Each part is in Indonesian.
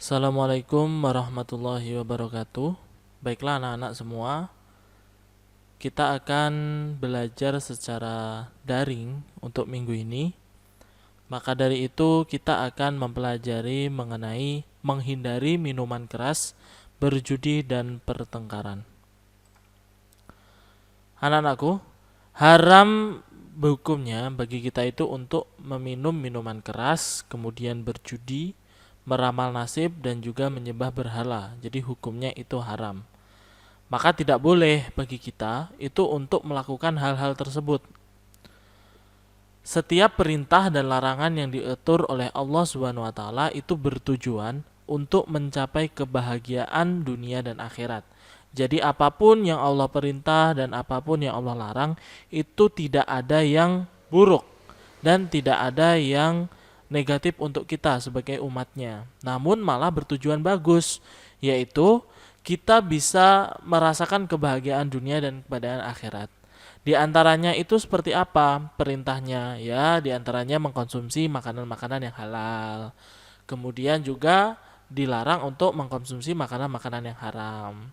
Assalamualaikum warahmatullahi wabarakatuh. Baiklah anak-anak semua, kita akan belajar secara daring untuk minggu ini. Maka dari itu kita akan mempelajari mengenai menghindari minuman keras, berjudi dan pertengkaran. Anak-anakku, haram hukumnya bagi kita itu untuk meminum minuman keras, kemudian berjudi, meramal nasib dan juga menyembah berhala. Jadi hukumnya itu haram. Maka tidak boleh bagi kita itu untuk melakukan hal-hal tersebut. Setiap perintah dan larangan yang diatur oleh Allah Subhanahu wa taala itu bertujuan untuk mencapai kebahagiaan dunia dan akhirat. Jadi apapun yang Allah perintah dan apapun yang Allah larang itu tidak ada yang buruk dan tidak ada yang negatif untuk kita sebagai umatnya. Namun malah bertujuan bagus, yaitu kita bisa merasakan kebahagiaan dunia dan kebahagiaan akhirat. Di antaranya itu seperti apa perintahnya? Ya, di antaranya mengkonsumsi makanan-makanan yang halal. Kemudian juga dilarang untuk mengkonsumsi makanan-makanan yang haram.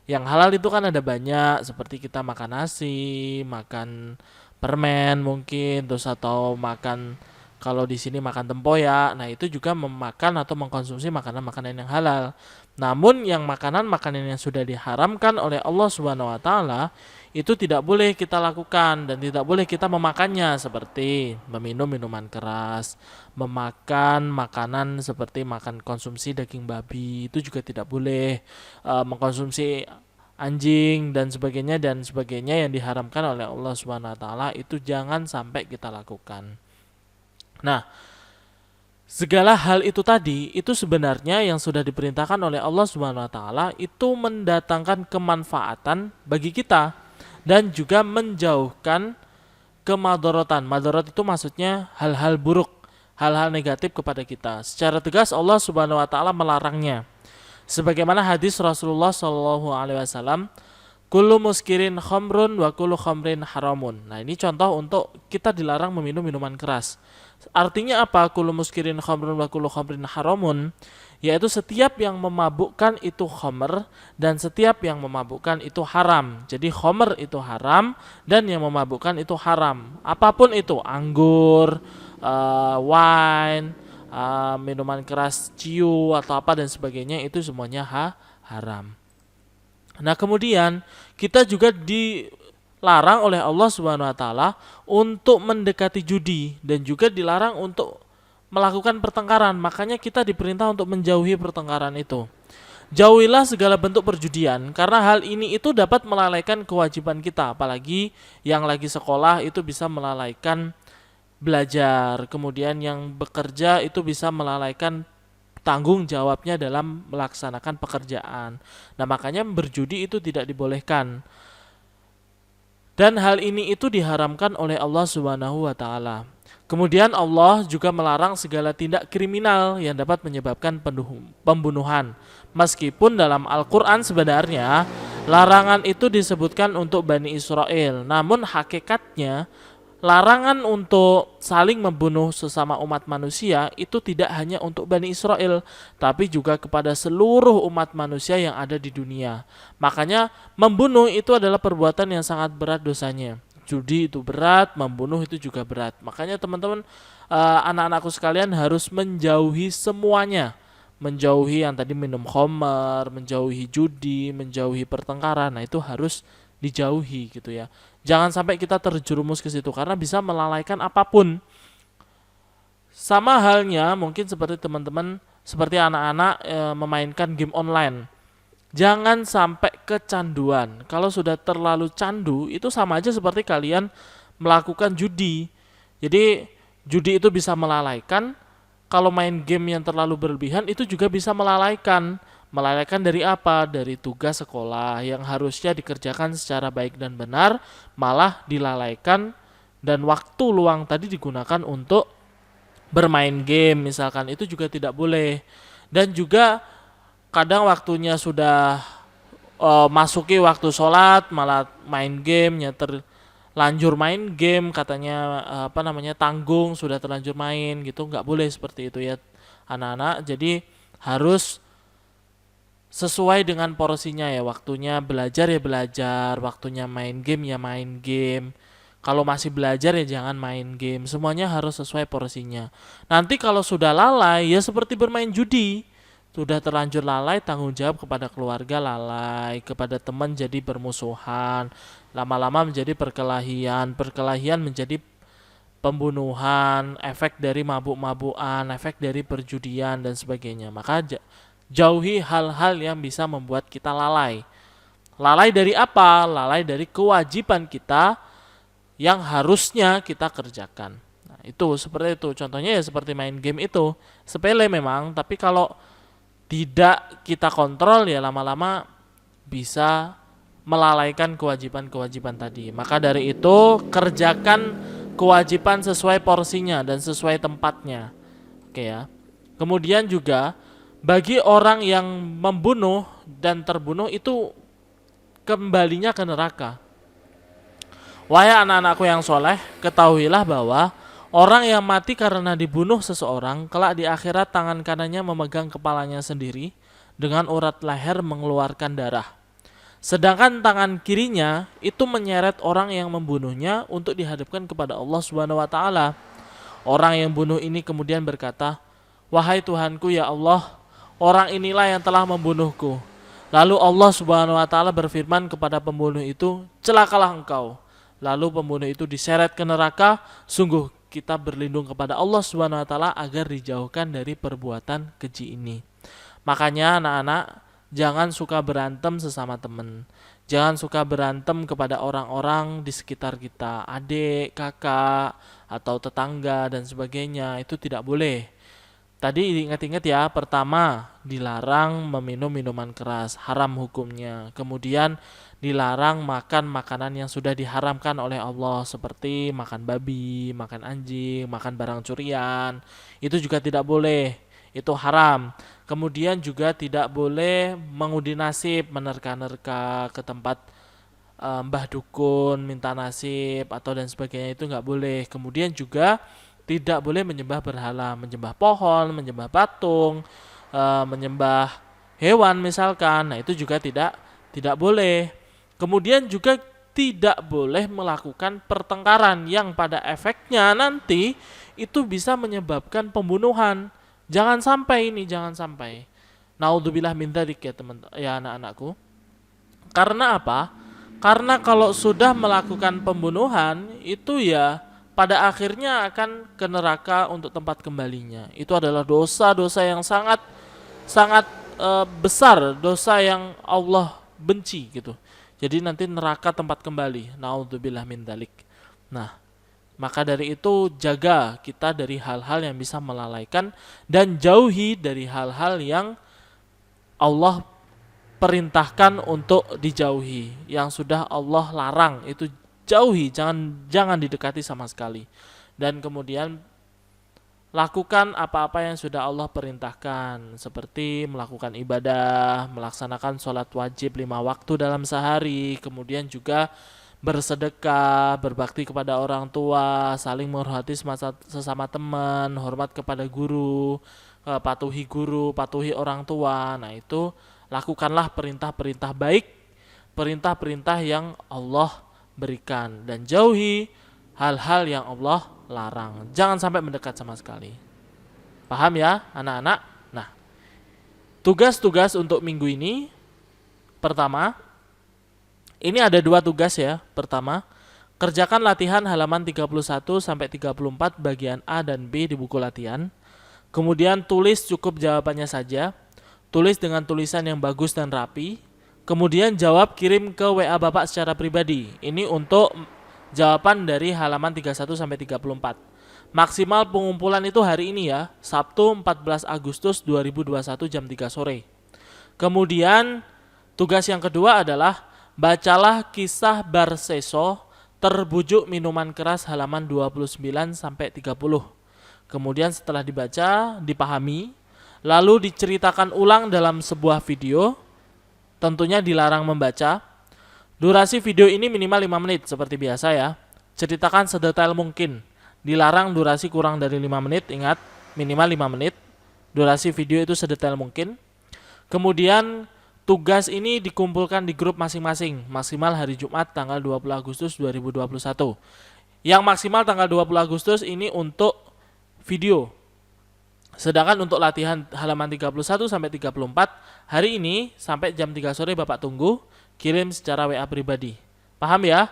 Yang halal itu kan ada banyak, seperti kita makan nasi, makan permen mungkin, terus atau makan kalau di sini makan tempoyak. Nah, itu juga memakan atau mengkonsumsi makanan-makanan yang halal. Namun yang makanan-makanan yang sudah diharamkan oleh Allah Subhanahu wa taala itu tidak boleh kita lakukan dan tidak boleh kita memakannya, seperti meminum minuman keras, memakan makanan seperti makan konsumsi daging babi itu juga tidak boleh, mengkonsumsi anjing dan sebagainya yang diharamkan oleh Allah Subhanahu wa taala itu jangan sampai kita lakukan. Nah, segala hal itu tadi itu sebenarnya yang sudah diperintahkan oleh Allah Subhanahu wa taala itu mendatangkan kemanfaatan bagi kita dan juga menjauhkan kemadorotan. Madorot itu maksudnya hal-hal buruk, hal-hal negatif kepada kita. Secara tegas Allah Subhanahu wa taala melarangnya. Sebagaimana hadis Rasulullah Shallallahu alaihi wasallam, kullu muskirin khamrun wa kullu khamrin haramun. Nah, ini contoh untuk kita dilarang meminum minuman keras. Artinya apa? Kullu muskirin khamrun wa kullu khamrin haramun, yaitu setiap yang memabukkan itu khamr dan setiap yang memabukkan itu haram. Jadi khamr itu haram dan yang memabukkan itu haram. Apapun itu, anggur, wine, minuman keras, ciu atau apa dan sebagainya itu semuanya haram. Nah, kemudian kita juga dilarang oleh Allah Subhanahu wa taala untuk mendekati judi dan juga dilarang untuk melakukan pertengkaran. Makanya kita diperintah untuk menjauhi pertengkaran itu. Jauhilah segala bentuk perjudian karena hal ini itu dapat melalaikan kewajiban kita, apalagi yang lagi sekolah itu bisa melalaikan belajar, kemudian yang bekerja itu bisa melalaikan tanggung jawabnya dalam melaksanakan pekerjaan. Nah, makanya berjudi itu tidak dibolehkan. Dan hal ini itu diharamkan oleh Allah Subhanahu wa taala. Kemudian Allah juga melarang segala tindak kriminal yang dapat menyebabkan pembunuhan. Meskipun dalam Al-Qur'an sebenarnya larangan itu disebutkan untuk Bani Israel, namun hakikatnya larangan untuk saling membunuh sesama umat manusia itu tidak hanya untuk Bani Israel, tapi juga kepada seluruh umat manusia yang ada di dunia. Makanya membunuh itu adalah perbuatan yang sangat berat dosanya. Judi itu berat, membunuh itu juga berat. Makanya teman-teman, anak-anakku sekalian harus menjauhi semuanya. Menjauhi yang tadi minum khamar, menjauhi judi, menjauhi pertengkaran. Nah, itu harus dijauhi gitu ya. Jangan sampai kita terjerumus ke situ karena bisa melalaikan apapun. Sama halnya mungkin seperti teman-teman, seperti anak-anak memainkan game online. Jangan sampai kecanduan. Kalau sudah terlalu candu, itu sama aja seperti kalian melakukan judi. Jadi judi itu bisa melalaikan. Kalau main game yang terlalu berlebihan itu juga bisa melalaikan. Melalaikan dari apa? Dari tugas sekolah yang harusnya dikerjakan secara baik dan benar, malah dilalaikan dan waktu luang tadi digunakan untuk bermain game misalkan, itu juga tidak boleh. Dan juga kadang waktunya sudah masuki waktu sholat malah main game, ya terlanjur main game, katanya tanggung sudah terlanjur main gitu, nggak boleh seperti itu ya anak-anak. Jadi Harus sesuai dengan porsinya ya, waktunya belajar ya belajar, waktunya main game ya main game. Kalau masih belajar ya jangan main game. Semuanya harus sesuai porsinya. Nanti kalau sudah lalai ya seperti bermain judi. Sudah terlanjur lalai, tanggung jawab kepada keluarga lalai, kepada teman jadi bermusuhan, lama-lama menjadi perkelahian, perkelahian menjadi pembunuhan, efek dari mabuk-mabukan, efek dari perjudian dan sebagainya. Maka jauhi hal-hal yang bisa membuat kita lalai. Lalai dari apa? Lalai dari kewajiban kita yang harusnya kita kerjakan. Nah, itu seperti itu. Contohnya ya seperti main game itu. Sepele memang, tapi kalau tidak kita kontrol ya lama-lama bisa melalaikan kewajiban-kewajiban tadi. Maka dari itu kerjakan kewajiban sesuai porsinya dan sesuai tempatnya. Oke ya. Kemudian juga bagi orang yang membunuh dan terbunuh itu kembalinya ke neraka. Wahai anak-anakku yang soleh, ketahuilah bahwa orang yang mati karena dibunuh seseorang, kelak di akhirat tangan kanannya memegang kepalanya sendiri, dengan urat leher mengeluarkan darah. Sedangkan tangan kirinya itu menyeret orang yang membunuhnya untuk dihadapkan kepada Allah Subhanahu wa taala. Orang yang bunuh ini kemudian berkata, "Wahai Tuhanku ya Allah, orang inilah yang telah membunuhku." Lalu Allah Subhanahu wa taala berfirman kepada pembunuh itu, "Celakalah engkau." Lalu pembunuh itu diseret ke neraka. Sungguh kita berlindung kepada Allah Subhanahu wa taala agar dijauhkan dari perbuatan keji ini. Makanya anak-anak, jangan suka berantem sesama teman. Jangan suka berantem kepada orang-orang di sekitar kita, adik, kakak, atau tetangga dan sebagainya. Itu tidak boleh. Tadi ingat-ingat ya, pertama dilarang meminum minuman keras, haram hukumnya. Kemudian dilarang makan makanan yang sudah diharamkan oleh Allah seperti makan babi, makan anjing, makan barang curian. Itu juga tidak boleh. Itu haram. Kemudian juga tidak boleh mengundi nasib, menerka-nerka ke tempat mbah dukun, minta nasib atau dan sebagainya, itu nggak boleh. Kemudian juga tidak boleh menyembah berhala, menyembah pohon, menyembah patung, menyembah hewan misalkan. Nah, itu juga tidak boleh. Kemudian juga tidak boleh melakukan pertengkaran yang pada efeknya nanti itu bisa menyebabkan pembunuhan. Jangan sampai ini, jangan sampai. Naudzubillah min dzalik ya teman, ya anak-anakku. Karena apa? Karena kalau sudah melakukan pembunuhan itu ya pada akhirnya akan ke neraka untuk tempat kembalinya. Itu adalah dosa-dosa yang sangat sangat besar, dosa yang Allah benci gitu. Jadi nanti neraka tempat kembali. Naudzubillah min dzalik. Nah, maka dari itu jaga kita dari hal-hal yang bisa melalaikan dan jauhi dari hal-hal yang Allah perintahkan untuk dijauhi. Yang sudah Allah larang itu jauhi, jangan didekati sama sekali. Dan kemudian lakukan apa-apa yang sudah Allah perintahkan, seperti melakukan ibadah, melaksanakan sholat wajib 5 waktu dalam sehari, kemudian juga bersedekah, berbakti kepada orang tua, saling menghormati sesama teman, hormat kepada guru, patuhi guru, patuhi orang tua. Nah, itu lakukanlah perintah-perintah baik, perintah-perintah yang Allah berikan, dan jauhi hal-hal yang Allah larang. Jangan sampai mendekat sama sekali. Paham ya anak-anak? Nah, tugas-tugas untuk minggu ini, pertama, ini ada 2 tugas ya. Pertama, kerjakan latihan halaman 31 sampai 34 bagian A dan B di buku latihan. Kemudian tulis cukup jawabannya saja. Tulis dengan tulisan yang bagus dan rapi. Kemudian jawab, kirim ke WA Bapak secara pribadi. Ini untuk jawaban dari halaman 31 sampai 34. Maksimal pengumpulan itu hari ini ya, Sabtu 14 Agustus 2021 jam 3 sore. Kemudian tugas yang kedua adalah bacalah kisah Barseso terbujuk minuman keras halaman 29 sampai 30. Kemudian setelah dibaca, dipahami, lalu diceritakan ulang dalam sebuah video. Tentunya dilarang membaca. Durasi video ini minimal 5 menit seperti biasa ya. Ceritakan sedetail mungkin. Dilarang durasi kurang dari 5 menit, ingat, minimal 5 menit. durasi video itu sedetail mungkin. Kemudian tugas ini dikumpulkan di grup masing-masing, maksimal hari Jumat tanggal 20 Agustus 2021. Yang maksimal tanggal 20 Agustus ini untuk video. Sedangkan untuk latihan halaman 31 sampai 34 hari ini sampai jam 3 sore Bapak tunggu, kirim secara WA pribadi. Paham ya?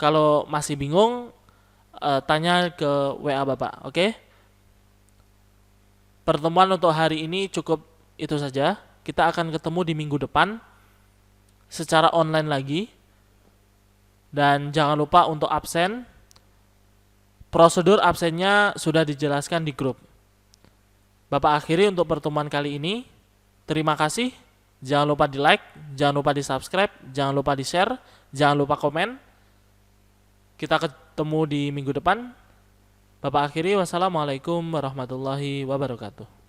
Kalau masih bingung tanya ke WA Bapak, oke? Pertemuan untuk hari ini cukup itu saja. Kita akan ketemu di minggu depan secara online lagi. Dan jangan lupa untuk absen. Prosedur absennya sudah dijelaskan di grup. Bapak akhiri untuk pertemuan kali ini. Terima kasih. Jangan lupa di like, jangan lupa di subscribe, jangan lupa di share, jangan lupa komen. Kita ketemu di minggu depan. Bapak akhiri, wassalamualaikum warahmatullahi wabarakatuh.